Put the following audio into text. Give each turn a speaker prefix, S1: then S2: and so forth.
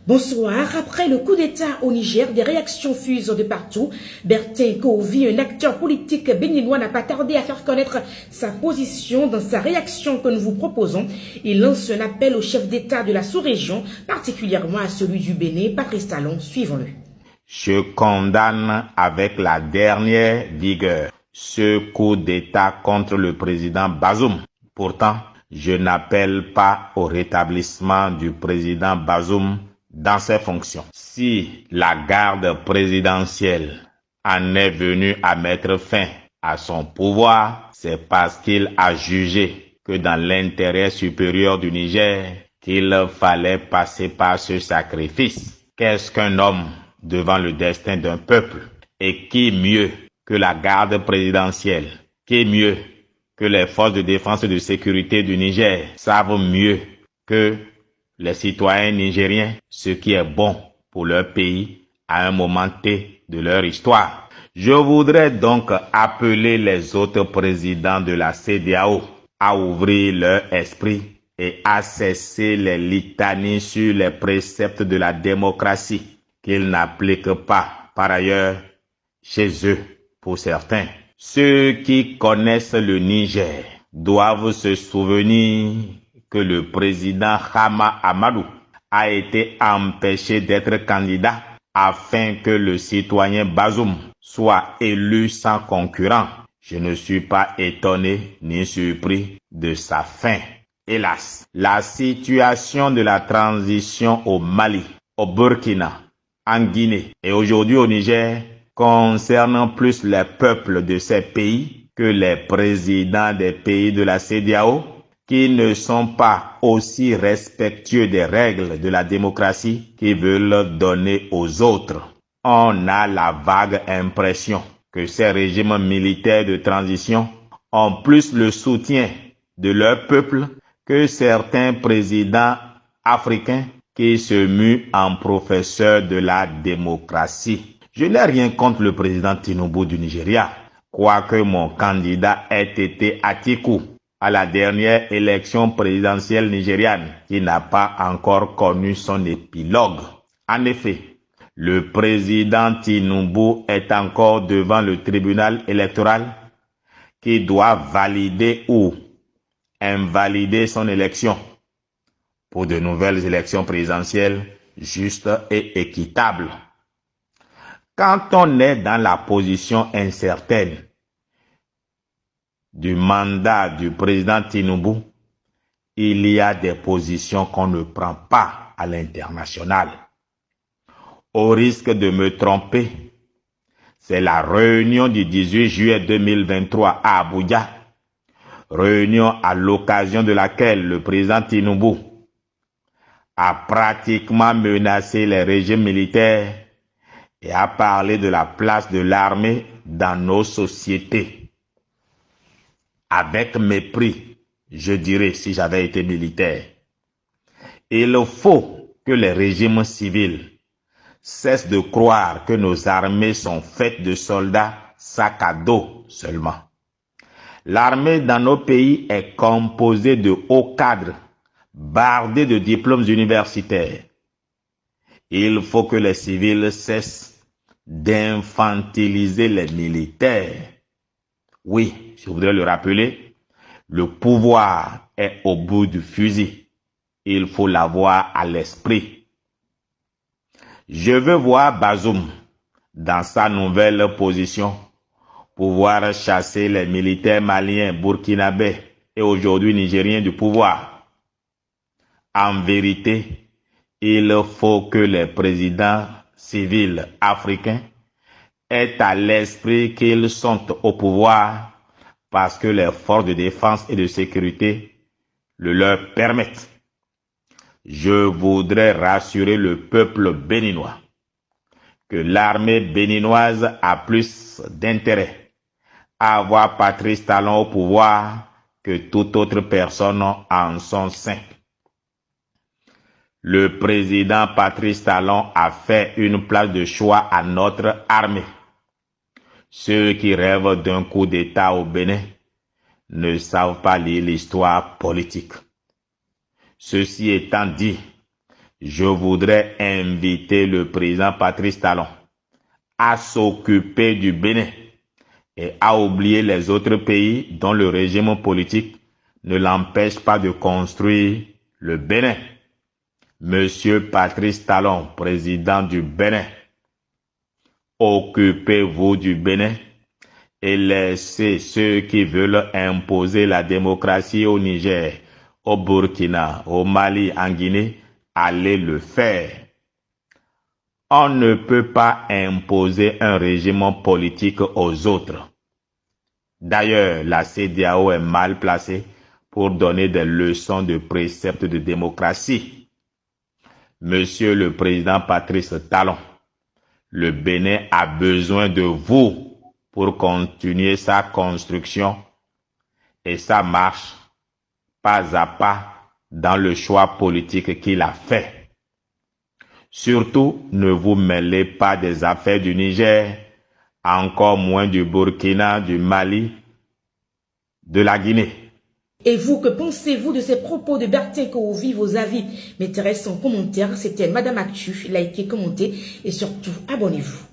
S1: Bonsoir. Après le coup d'État au Niger, des réactions fusent de partout. Bertin Kovi, un acteur politique béninois, n'a pas tardé à faire connaître sa position dans sa réaction que nous vous proposons. Il lance un appel au chef d'État de la sous-région, particulièrement à celui du Bénin, Patrice Talon. Suivons-le.
S2: Je condamne avec la dernière vigueur ce coup d'État contre le président Bazoum. Pourtant, je n'appelle pas au rétablissement du président Bazoum dans ses fonctions. Si la garde présidentielle en est venue à mettre fin à son pouvoir, c'est parce qu'il a jugé que dans l'intérêt supérieur du Niger, qu'il fallait passer par ce sacrifice. Qu'est-ce qu'un homme devant le destin d'un peuple? Et qui mieux que la garde présidentielle, qui mieux que les forces de défense et de sécurité du Niger savent mieux que les citoyens nigériens ce qui est bon pour leur pays à un moment T de leur histoire. Je voudrais donc appeler les autres présidents de la CEDEAO à ouvrir leur esprit et à cesser les litanies sur les préceptes de la démocratie qu'ils n'appliquent pas par ailleurs chez eux pour certains. Ceux qui connaissent le Niger doivent se souvenir que le président Hama Amadou a été empêché d'être candidat afin que le citoyen Bazoum soit élu sans concurrent. Je ne suis pas étonné ni surpris de sa fin. Hélas, la situation de la transition au Mali, au Burkina, en Guinée et aujourd'hui au Niger concernant plus les peuples de ces pays que les présidents des pays de la CEDEAO qui ne sont pas aussi respectueux des règles de la démocratie qu'ils veulent donner aux autres. On a la vague impression que ces régimes militaires de transition ont plus le soutien de leur peuple que certains présidents africains qui se muent en professeurs de la démocratie. Je n'ai rien contre le président Tinubu du Nigeria, quoique mon candidat ait été Atiku à la dernière élection présidentielle nigériane, qui n'a pas encore connu son épilogue. En effet, le président Tinubu est encore devant le tribunal électoral qui doit valider ou invalider son élection pour de nouvelles élections présidentielles justes et équitables. Quand on est dans la position incertaine du mandat du président Tinubu, il y a des positions qu'on ne prend pas à l'international. Au risque de me tromper, c'est la réunion du 18 juillet 2023 à Abuja, réunion à l'occasion de laquelle le président Tinubu a pratiquement menacé les régimes militaires et a parlé de la place de l'armée dans nos sociétés. Avec mépris, je dirais si j'avais été militaire. Il faut que les régimes civils cessent de croire que nos armées sont faites de soldats sac à dos seulement. L'armée dans nos pays est composée de hauts cadres, bardés de diplômes universitaires. Il faut que les civils cessent d'infantiliser les militaires. Oui, je voudrais le rappeler, le pouvoir est au bout du fusil. Il faut l'avoir à l'esprit. Je veux voir Bazoum, dans sa nouvelle position, pouvoir chasser les militaires maliens, burkinabés et aujourd'hui nigériens du pouvoir. En vérité, il faut que les présidents civils africains aient à l'esprit qu'ils sont au pouvoir parce que les forces de défense et de sécurité le leur permettent. Je voudrais rassurer le peuple béninois que l'armée béninoise a plus d'intérêt à avoir Patrice Talon au pouvoir que toute autre personne en son sein. Le président Patrice Talon a fait une place de choix à notre armée. Ceux qui rêvent d'un coup d'État au Bénin ne savent pas lire l'histoire politique. Ceci étant dit, je voudrais inviter le président Patrice Talon à s'occuper du Bénin et à oublier les autres pays dont le régime politique ne l'empêche pas de construire le Bénin. Monsieur Patrice Talon, président du Bénin, occupez-vous du Bénin et laissez ceux qui veulent imposer la démocratie au Niger, au Burkina, au Mali, en Guinée, aller le faire. On ne peut pas imposer un régime politique aux autres. D'ailleurs, la CEDEAO est mal placée pour donner des leçons de préceptes de démocratie. Monsieur le président Patrice Talon, le Bénin a besoin de vous pour continuer sa construction et sa marche pas à pas dans le choix politique qu'il a fait. Surtout, ne vous mêlez pas des affaires du Niger, encore moins du Burkina, du Mali, de la Guinée.
S1: Et vous, que pensez-vous de ces propos de Bertin Kourovi? Vos avis m'intéressent en commentaire. C'était Madame Actu. Likez, commentez et surtout abonnez-vous.